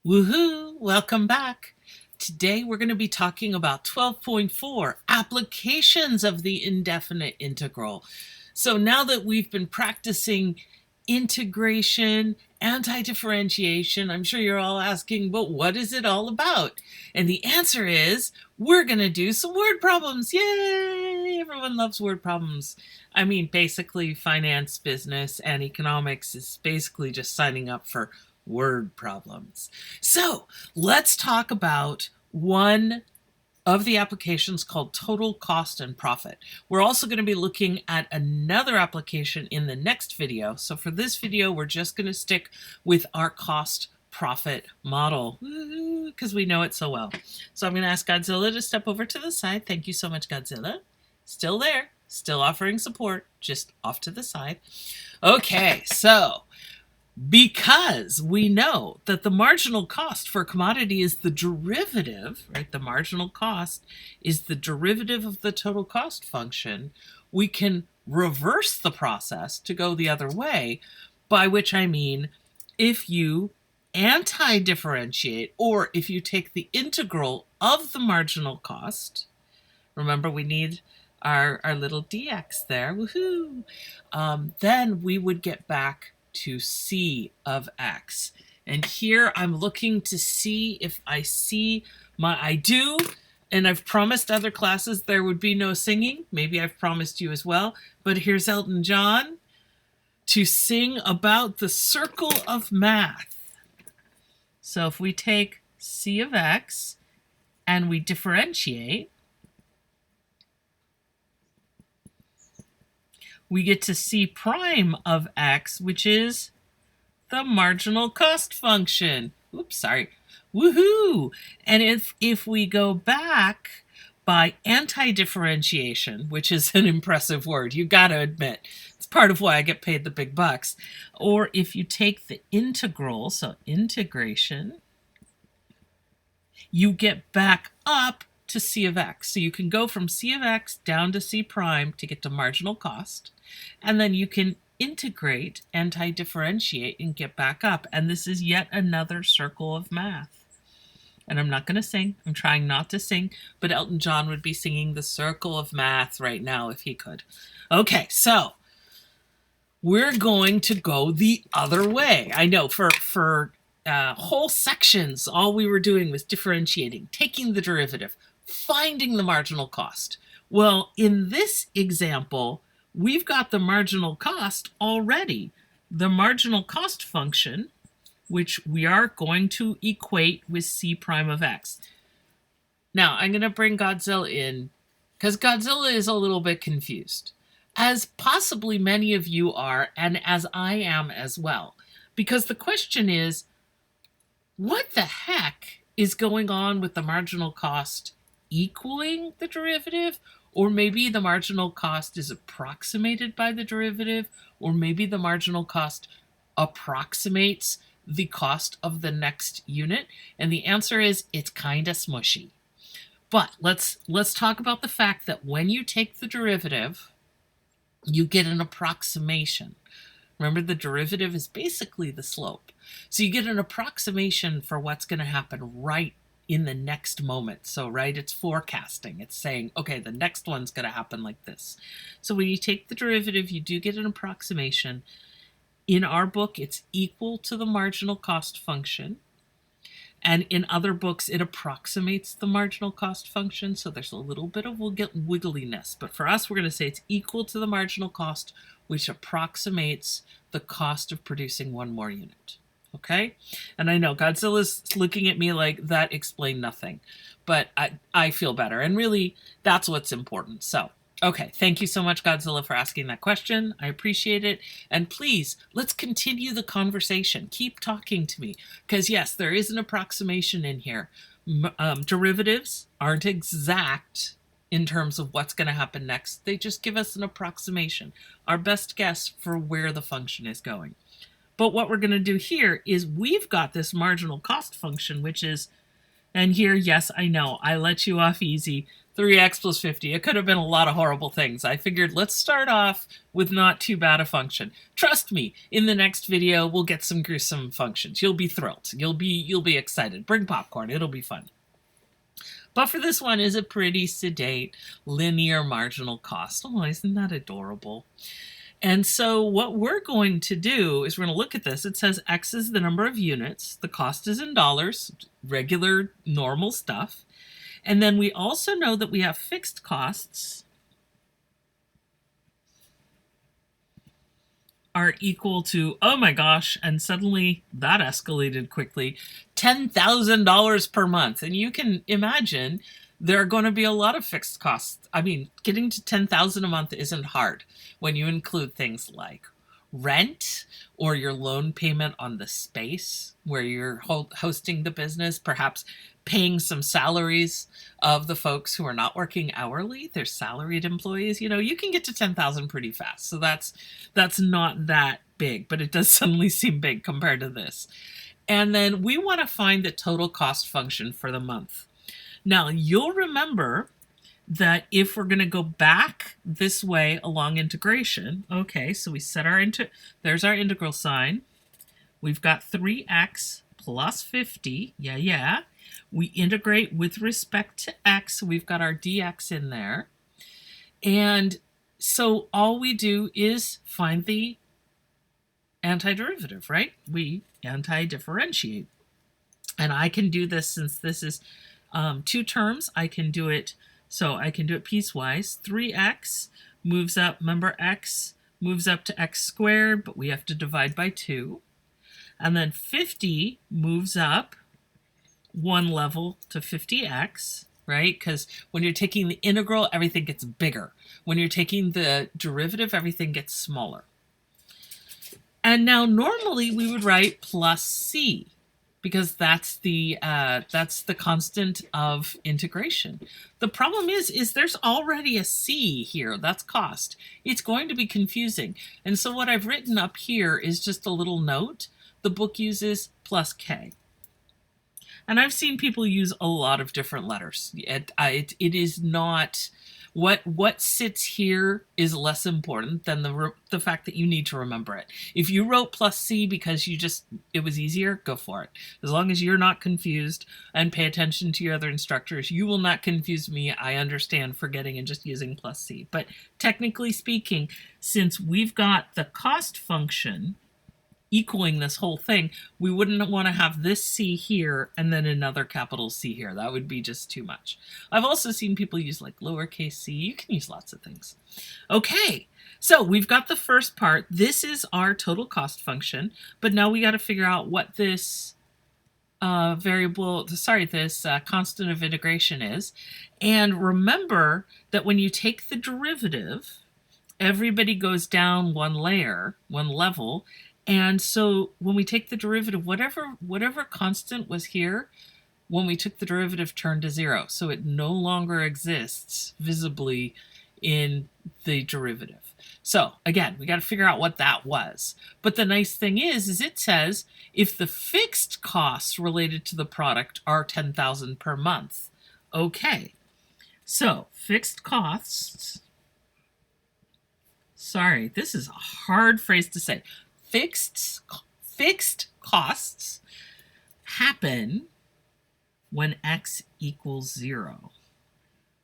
Woohoo! Welcome back. Today we're going to be talking about 12.4 applications of the indefinite integral. So now that we've been practicing integration, anti-differentiation, I'm sure you're all asking, but what is it all about? And the answer is we're going to do some word problems. Yay! Everyone loves word problems. I mean, basically finance, business, and economics is basically just signing up for word problems. So let's talk about one of the applications called total cost and profit. We're also going to be looking at another application in the next video. So for this video, we're just going to stick with our cost profit model because we know it so well. So I'm going to ask Godzilla to step over to the side. Thank you so much, Godzilla. Still there, still offering support, just off to the side. Okay, so because we know that the marginal cost for a commodity is the derivative, right? The marginal cost is the derivative of the total cost function. We can reverse the process to go the other way, by which I mean if you anti-differentiate, or if you take the integral of the marginal cost, remember we need our little dx there, woohoo, then we would get back to c of x. And here I'm looking to see if I see I do, and I've promised other classes there would be no singing. Maybe I've promised you as well, but here's Elton John to sing about the circle of math. So if we take c of x and we differentiate, we get to c prime of x, which is the marginal cost function. Oops, sorry. Woohoo! And if we go back by anti-differentiation, which is an impressive word, you got to admit, it's part of why I get paid the big bucks. Or if you take the integral, so integration, you get back up to c of x. So you can go from c of x down to c prime to get to marginal cost, and then you can integrate, anti-differentiate, and get back up. And this is yet another circle of math. And I'm not going to sing. I'm trying not to sing, but Elton John would be singing the circle of math right now if he could. Okay, so we're going to go the other way. I know for whole sections, all we were doing was differentiating, taking the derivative, finding the marginal cost. Well, in this example, we've got the marginal cost already. The marginal cost function, which we are going to equate with c prime of x. Now, I'm going to bring Godzilla in because Godzilla is a little bit confused, as possibly many of you are, and as I am as well. Because the question is, what the heck is going on with the marginal cost equaling the derivative? Or maybe the marginal cost is approximated by the derivative, or maybe the marginal cost approximates the cost of the next unit. And the answer is it's kind of smushy. But let's talk about the fact that when you take the derivative, you get an approximation. Remember, the derivative is basically the slope. So you get an approximation for what's going to happen right in the next moment. So, right, it's forecasting. It's saying, okay, the next one's going to happen like this. So when you take the derivative, you do get an approximation. In our book, it's equal to the marginal cost function. And in other books, it approximates the marginal cost function. So there's a little bit of wiggliness. But for us, we're going to say it's equal to the marginal cost, which approximates the cost of producing one more unit. Okay? And I know Godzilla's looking at me like that explained nothing, but I feel better. And really, that's what's important. So, okay, thank you so much, Godzilla, for asking that question. I appreciate it. And please, let's continue the conversation. Keep talking to me. Because yes, there is an approximation in here. Derivatives aren't exact in terms of what's going to happen next. They just give us an approximation, our best guess for where the function is going. But what we're going to do here is we've got this marginal cost function, which is, and here, yes, I know, I let you off easy. 3x plus 50. It could have been a lot of horrible things. I figured let's start off with not too bad a function. Trust me, in the next video we'll get some gruesome functions. You'll be thrilled. You'll be excited. Bring popcorn. It'll be fun. But for this one is a pretty sedate linear marginal cost. Oh, isn't that adorable? And so what we're going to do is we're going to look at this. It says X is the number of units. The cost is in dollars, regular, normal stuff. And then we also know that we have fixed costs are equal to, oh my gosh, and suddenly that escalated quickly, $10,000 per month. And you can imagine there are going to be a lot of fixed costs. I mean, getting to $10,000 a month isn't hard when you include things like rent or your loan payment on the space where you're hosting the business, perhaps paying some salaries of the folks who are not working hourly. They're salaried employees. You know, you can get to 10,000 pretty fast. So that's not that big, but it does suddenly seem big compared to this. And then we want to find the total cost function for the month. Now, you'll remember that if we're going to go back this way along integration, okay, so we set our there's our integral sign. We've got 3x plus 50, yeah. We integrate with respect to x, so we've got our dx in there. And so all we do is find the antiderivative, right? We anti-differentiate. And I can do this since this is two terms. I can do it piecewise. 3x moves up, remember x moves up to x squared, but we have to divide by 2. And then 50 moves up one level to 50x, right? Because when you're taking the integral, everything gets bigger. When you're taking the derivative, everything gets smaller. And now normally we would write plus c, because that's the constant of integration. The problem is there's already a c here. That's cost. It's going to be confusing. And so what I've written up here is just a little note. The book uses plus k. And I've seen people use a lot of different letters. It is not, what sits here is less important than the fact that you need to remember it. If you wrote plus C because it was easier, go for it. As long as you're not confused and pay attention to your other instructors, you will not confuse me. I understand forgetting and just using plus C. But technically speaking, since we've got the cost function equaling this whole thing, we wouldn't want to have this C here and then another capital C here. That would be just too much. I've also seen people use like lowercase c. You can use lots of things. Okay, so we've got the first part. This is our total cost function, but now we got to figure out what this constant of integration is. And remember that when you take the derivative, everybody goes down one level. And so when we take the derivative, whatever constant was here, when we took the derivative turned to 0. So it no longer exists visibly in the derivative. So again, we got to figure out what that was. But the nice thing is it says if the fixed costs related to the product are 10,000 per month. Okay, so fixed costs. Sorry, this is a hard phrase to say. Fixed costs happen when x equals 0,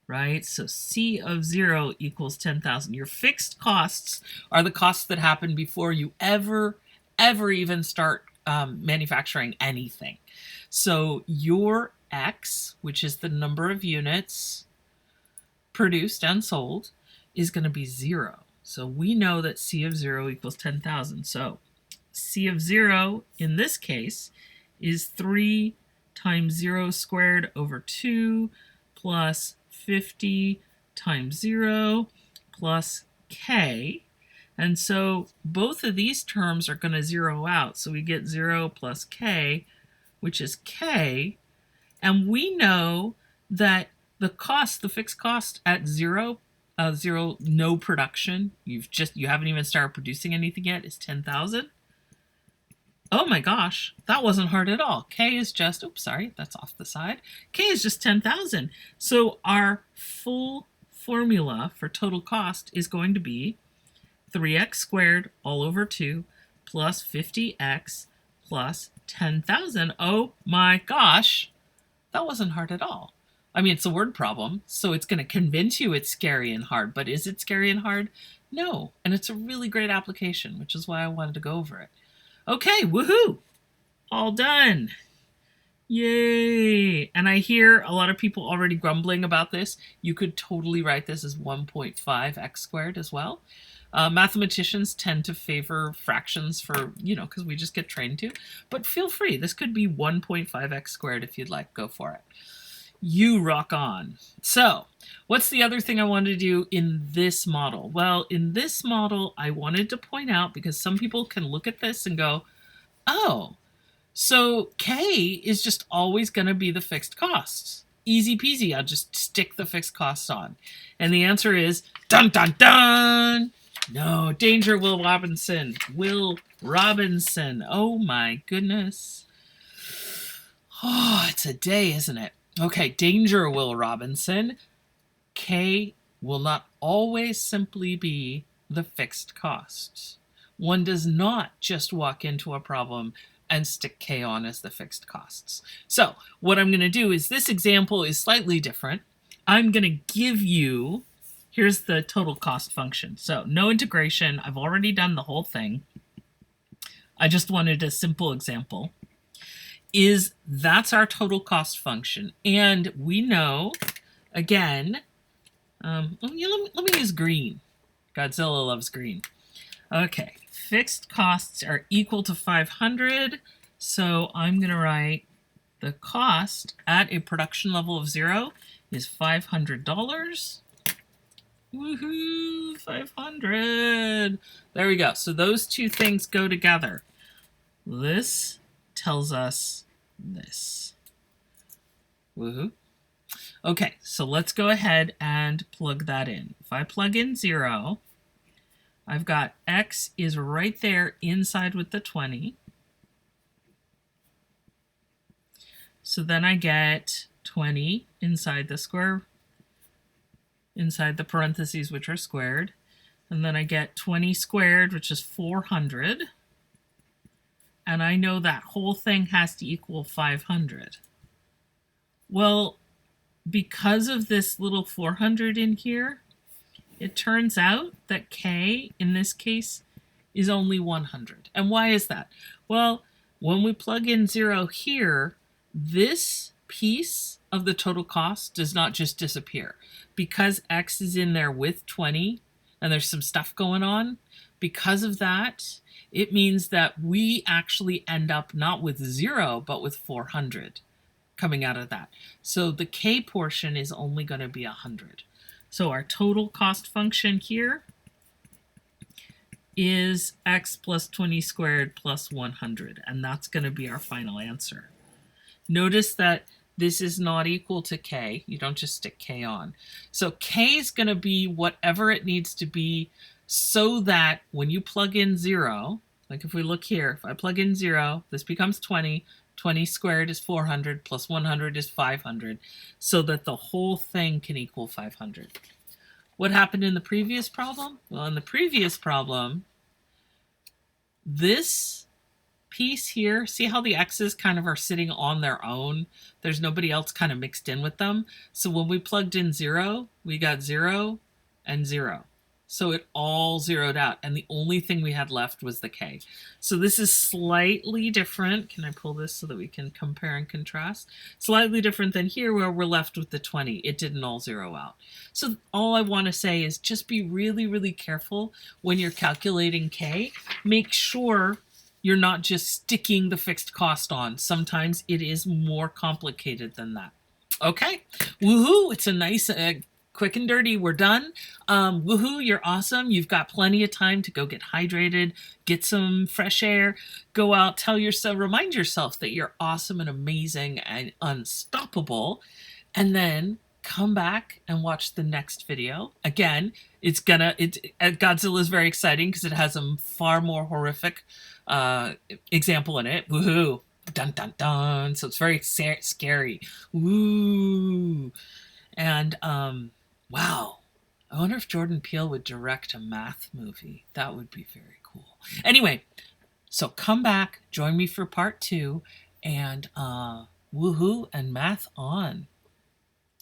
right? So C of 0 equals 10,000. Your fixed costs are the costs that happen before you ever even start manufacturing anything. So your x, which is the number of units produced and sold, is going to be 0. So we know that C of 0 equals 10,000. So C of 0 in this case is 3 times 0 squared over 2 plus 50 times 0 plus k. And so both of these terms are going to zero out. So we get 0 plus k, which is k. And we know that the fixed cost at 0, no production, you haven't even started producing anything yet, is 10,000. Oh my gosh, that wasn't hard at all. K is just, oops, sorry, that's off the side. K is just 10,000. So our full formula for total cost is going to be 3x squared all over 2 plus 50x plus 10,000. Oh my gosh, that wasn't hard at all. I mean, it's a word problem, so it's going to convince you it's scary and hard, but is it scary and hard? No, and it's a really great application, which is why I wanted to go over it. Okay, woohoo! All done. Yay! And I hear a lot of people already grumbling about this. You could totally write this as 1.5x squared as well. Mathematicians tend to favor fractions for, because we just get trained to. But feel free. This could be 1.5x squared if you'd like. Go for it. You rock on. So, what's the other thing I wanted to do in this model? Well, in this model, I wanted to point out, because some people can look at this and go, oh, so K is just always going to be the fixed costs. Easy peasy, I'll just stick the fixed costs on. And the answer is, dun dun dun! No, danger, Will Robinson. Will Robinson. Oh my goodness. Oh, it's a day, isn't it? Okay, danger, Will Robinson. K will not always simply be the fixed costs. One does not just walk into a problem and stick K on as the fixed costs. So what I'm going to do is, this example is slightly different. I'm going to give you, here's the total cost function. So no integration. I've already done the whole thing. I just wanted a simple example. That's our total cost function. And we know, again, let me use green. Godzilla loves green. Okay, fixed costs are equal to 500. So I'm going to write the cost at a production level of 0 is $500. Woohoo, 500. There we go. So those two things go together. This tells us this. Woohoo. Okay, so let's go ahead and plug that in. If I plug in 0, I've got x is right there inside with the 20. So then I get 20 inside the parentheses, which are squared. And then I get 20 squared, which is 400. And I know that whole thing has to equal 500. Well, because of this little 400 in here, it turns out that K, in this case, is only 100. And why is that? Well, when we plug in 0 here, this piece of the total cost does not just disappear. Because X is in there with 20, and there's some stuff going on, because of that, it means that we actually end up not with 0, but with 400 coming out of that. So the K portion is only going to be 100. So our total cost function here is x plus 20 squared plus 100, and that's going to be our final answer. Notice that this is not equal to K. You don't just stick K on. So K is going to be whatever it needs to be, so that when you plug in 0, like if we look here, if I plug in 0, this becomes 20. 20 squared is 400 plus 100 is 500, so that the whole thing can equal 500. What happened in the previous problem? Well, in the previous problem, this piece here, see how the x's kind of are sitting on their own? There's nobody else kind of mixed in with them. So when we plugged in 0, we got 0 and 0. So it all zeroed out, and the only thing we had left was the K. So this is slightly different. Can I pull this so that we can compare and contrast? Slightly different than here, where we're left with the 20. It didn't all zero out. So all I want to say is just be really, really careful when you're calculating K. Make sure you're not just sticking the fixed cost on. Sometimes it is more complicated than that. Okay, woohoo, it's a nice quick and dirty, we're done. Woohoo, you're awesome. You've got plenty of time to go get hydrated, get some fresh air, go out, remind yourself that you're awesome and amazing and unstoppable, and then come back and watch the next video. Again, Godzilla is very exciting because it has a far more horrific example in it. Woohoo! Dun dun dun. So it's very scary. Woo! And wow. I wonder if Jordan Peele would direct a math movie. That would be very cool. Anyway, so come back, join me for part 2, and woohoo and math on.